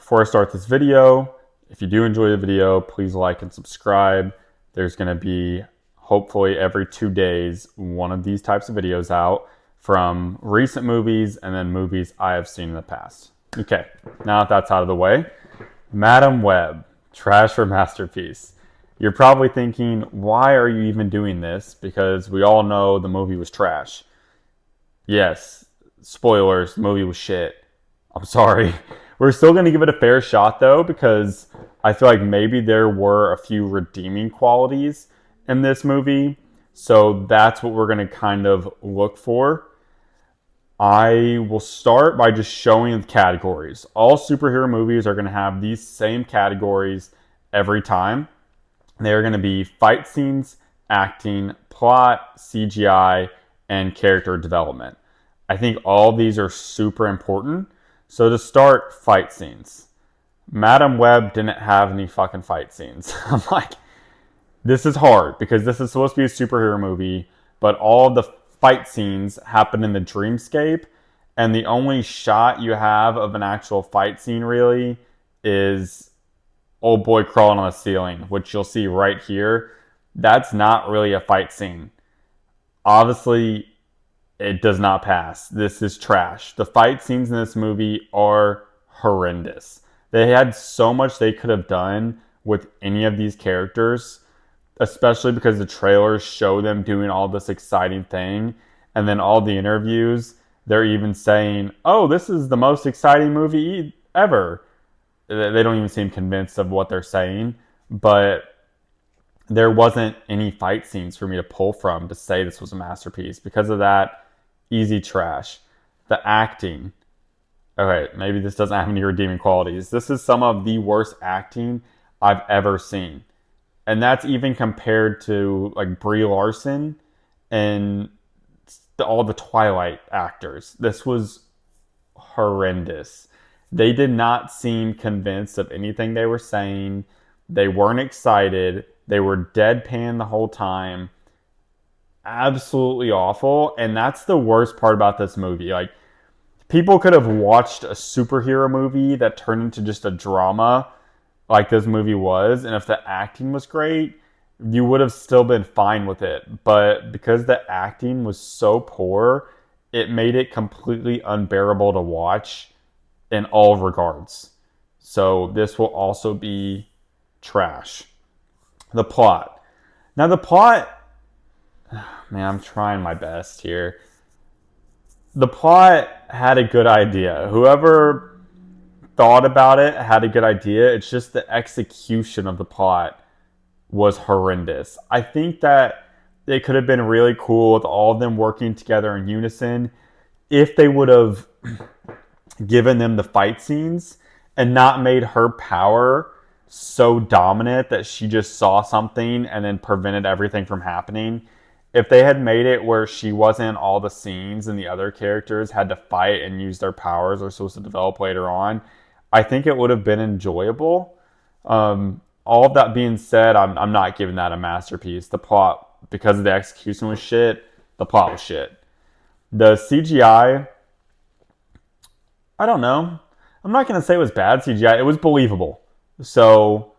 before I start this video, if you do enjoy the video, please like and subscribe. There's going to be, hopefully every 2 days, one of these types of videos out from recent movies and then movies I have seen in the past. Okay, now that that's out of the way, Madame Web, trash or masterpiece? You're probably thinking, why are you even doing this? Because we all know the movie was trash. Yes, spoilers, the movie was shit. I'm sorry. We're still going to give it a fair shot though, because I feel like maybe there were a few redeeming qualities in this movie. So that's what we're going to kind of look for. I will start by just showing the categories. All superhero movies are going to have these same categories every time. They're going to be fight scenes, acting, plot, CGI, and character development. I think all these are super important. So to start, fight scenes. Madame Web didn't have any fucking fight scenes. I'm like, this is hard because this is supposed to be a superhero movie, but all of the fight scenes happen in the dreamscape, and the only shot you have of an actual fight scene really is old boy crawling on the ceiling, which you'll see right here. That's not really a fight scene. Obviously, it does not pass. This is trash. The fight scenes in this movie are horrendous. They had so much they could have done with any of these characters, especially because the trailers show them doing all this exciting thing. And then all the interviews, they're even saying, oh, this is the most exciting movie ever. They don't even seem convinced of what they're saying. But there wasn't any fight scenes for me to pull from to say this was a masterpiece. Because of that, easy trash. The acting. Okay, maybe this doesn't have any redeeming qualities. This is some of the worst acting I've ever seen. And that's even compared to like Brie Larson and all the Twilight actors. This was horrendous. They did not seem convinced of anything they were saying. They weren't excited. They were deadpan the whole time. Absolutely awful. And that's the worst part about this movie. Like, people could have watched a superhero movie that turned into just a drama like this movie was, and if the acting was great, you would have still been fine with it. But because the acting was so poor, it made it completely unbearable to watch in all regards. So this will also be trash. The plot. Now the plot, man, I'm trying my best here. The plot had a good idea. Whoever thought about it had a good idea. It's just the execution of the plot was horrendous. I think that it could have been really cool with all of them working together in unison if they would have given them the fight scenes and not made her power so dominant that she just saw something and then prevented everything from happening. If they had made it where she wasn't in all the scenes and the other characters had to fight and use their powers they're supposed to develop later on, I think it would have been enjoyable. All of that being said, I'm not giving that a masterpiece. The plot, because of the execution was shit, the plot was shit. The CGI, I don't know. I'm not going to say it was bad CGI. It was believable. So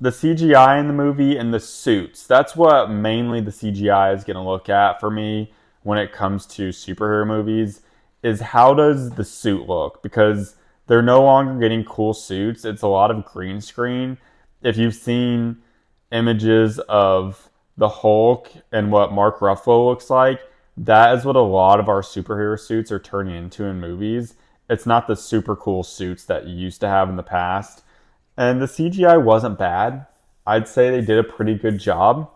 the CGI in the movie and the suits, that's what mainly the CGI is going to look at for me when it comes to superhero movies, is how does the suit look? Because they're no longer getting cool suits. It's a lot of green screen. If you've seen images of the Hulk and what Mark Ruffalo looks like, that is what a lot of our superhero suits are turning into in movies. It's not the super cool suits that you used to have in the past. And the CGI wasn't bad. I'd say they did a pretty good job.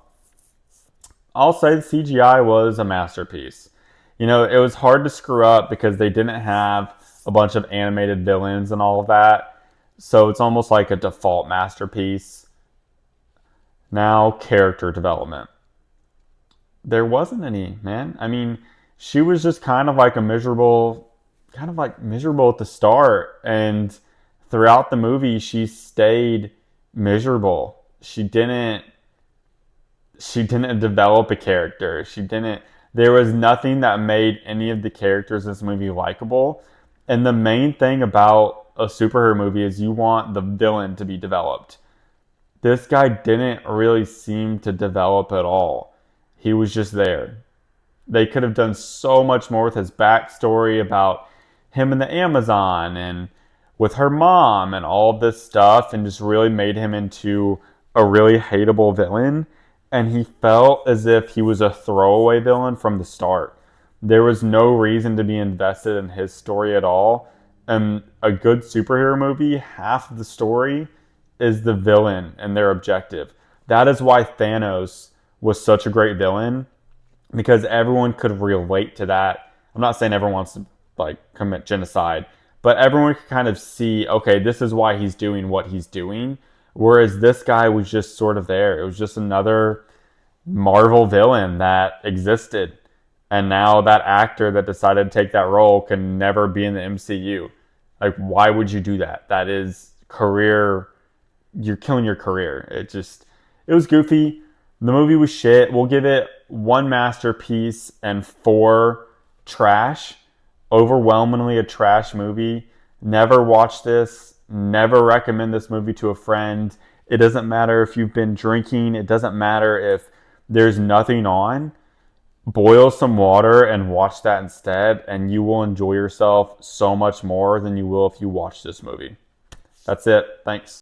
I'll say the CGI was a masterpiece. You know, it was hard to screw up because they didn't have a bunch of animated villains and all of that. So it's almost like a default masterpiece. Now, character development. There wasn't any, man. I mean, she was just kind of like miserable at the start. And throughout the movie, she stayed miserable. She didn't develop a character. There was nothing that made any of the characters in this movie likable. And the main thing about a superhero movie is you want the villain to be developed. This guy didn't really seem to develop at all. He was just there. They could have done so much more with his backstory about him in the Amazon and with her mom and all this stuff, and just really made him into a really hateable villain. And he felt as if he was a throwaway villain from the start. There was no reason to be invested in his story at all. And a good superhero movie, half of the story is the villain and their objective. That is why Thanos was such a great villain, because everyone could relate to that. I'm not saying everyone wants to like commit genocide, but everyone could kind of see, okay, this is why he's doing what he's doing. Whereas this guy was just sort of there. It was just another Marvel villain that existed. And now that actor that decided to take that role can never be in the MCU. Like, why would you do that? That is career. You're killing your career. It was goofy. The movie was shit. We'll give it 1 masterpiece and 4 trash. Overwhelmingly a trash movie. Never watch this. Never recommend this movie to a friend. It doesn't matter if you've been drinking. It doesn't matter if there's nothing on. Boil some water and watch that instead, and you will enjoy yourself so much more than you will if you watch this movie. That's it. Thanks.